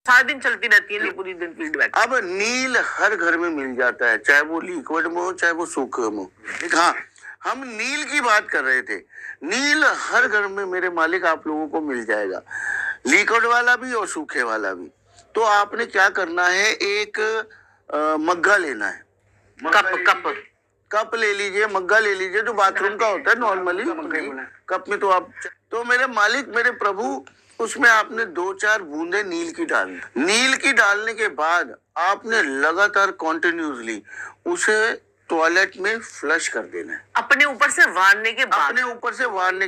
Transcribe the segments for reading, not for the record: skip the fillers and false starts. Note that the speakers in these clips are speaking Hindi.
सारा दिन चलती रहती है पूरी दिन फीडबैक। अब नील हर घर में मिल जाता है, चाहे वो लिक्विड में हो चाहे वो सूखे में हो। हाँ, हम नील की बात कर रहे थे। नील हर घर में मेरे मालिक आप लोगों को मिल जाएगा, लिक्विड वाला भी और सूखे वाला भी। तो आपने क्या करना है, एक मग्गा लेना है, कप ले लीजिए, मग्गा ले लीजिए, जो बाथरूम का होता है नॉर्मली कप में। तो मेरे मालिक मेरे प्रभु, उसमें आपने 2-4 बूंदे नील की डालनी। नील की डालने के बाद आपने लगातार कॉन्टिन्यूसली उसे टॉयलेट में फ्लश कर देना है। अपने ऊपर से वारने के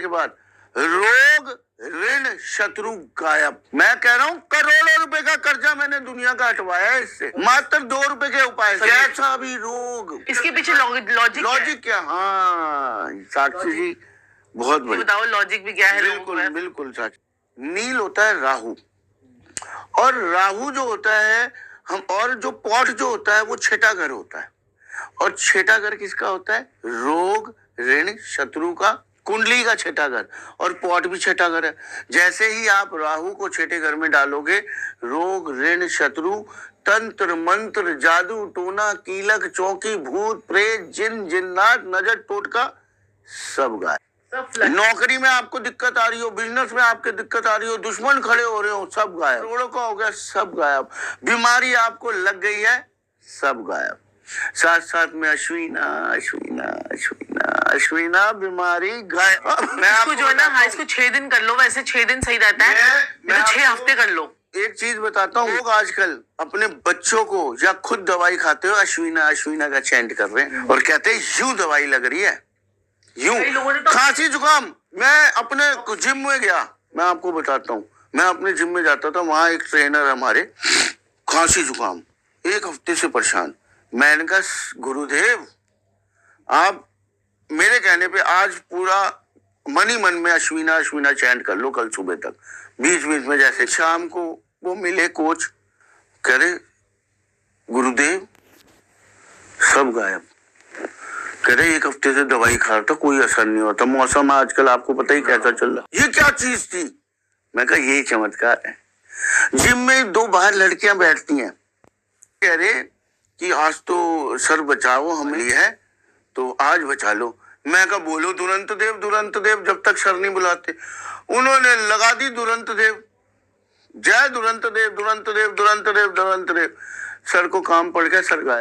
बाद रोग ऋण शत्रु गायब। मैं कह रहा हूँ करोड़ों रुपए का कर्जा मैंने दुनिया का हटवाया है इससे, मात्र 2 रुपए के उपाय से। ऐसा भी रोग, इसके पीछे लॉजिक क्या? हाँ साक्षी जी, बहुत बढ़िया बताओ लॉजिक भी क्या है? बिल्कुल साक्षी। नील होता है राहु, और राहु जो होता है और जो पॉट जो होता है वो छठा घर होता है, और छठा घर किसका होता है? रोग ऋण शत्रु का, कुंडली का छठा घर, और पॉट भी छठा घर है। जैसे ही आप राहु को छठे घर में डालोगे, रोग ऋण शत्रु, तंत्र मंत्र जादू टोना कीलक चौकी भूत प्रेत जिन जिन्नात नजर टोटका सब गायब। नौकरी में आपको दिक्कत आ रही हो, बिजनेस में आपके दिक्कत आ रही हो, दुश्मन खड़े हो रहे हो, सब गायब। करोड़ों का हो गया, सब गायब। बीमारी आपको लग गई है, सब गायब। साथ साथ में अश्विना बीमारी गायब। मैं आपको जो है ना, हाँ, इसको 6 दिन कर लो, वैसे 6 दिन सही रहता है, मैं 6 हफ्ते कर लो। एक चीज बताता हूँ, लोग आजकल अपने बच्चों को या खुद दवाई खाते हो अश्विना का चैंट कर रहे हैं, और कहते हैं यूं दवाई लग रही है, यूं खांसी जुकाम। मैं अपने जिम में गया, मैं आपको बताता हूँ, मैं अपने जिम में जाता था, वहां एक ट्रेनर हमारे, खांसी जुकाम 1 हफ्ते से परेशान। मैंने कहा गुरुदेव आप मेरे कहने पे आज पूरा मन ही मन में अश्विना चैंट कर लो कल सुबह तक, बीच बीच में। जैसे शाम को वो मिले कोच, कह रहे गुरुदेव सब गायब। कह रहे 1 हफ्ते से दवाई खा रहा था, कोई असर नहीं होता। मौसम आजकल आपको पता ही कैसा चल रहा, ये क्या चीज थी? मैं कहा यही चमत्कार है। जिम में 2 बाहर लड़कियां बैठती हैं, कह रहे कि आज तो सर बचाओ, हमें है तो आज बचा लो। मैं कहा बोलो दुरंत देव, जब तक सर नहीं बुलाते। उन्होंने लगा दी दुरंत देव, जय दुरंत देव। सर को काम पड़ गया, सर गायब।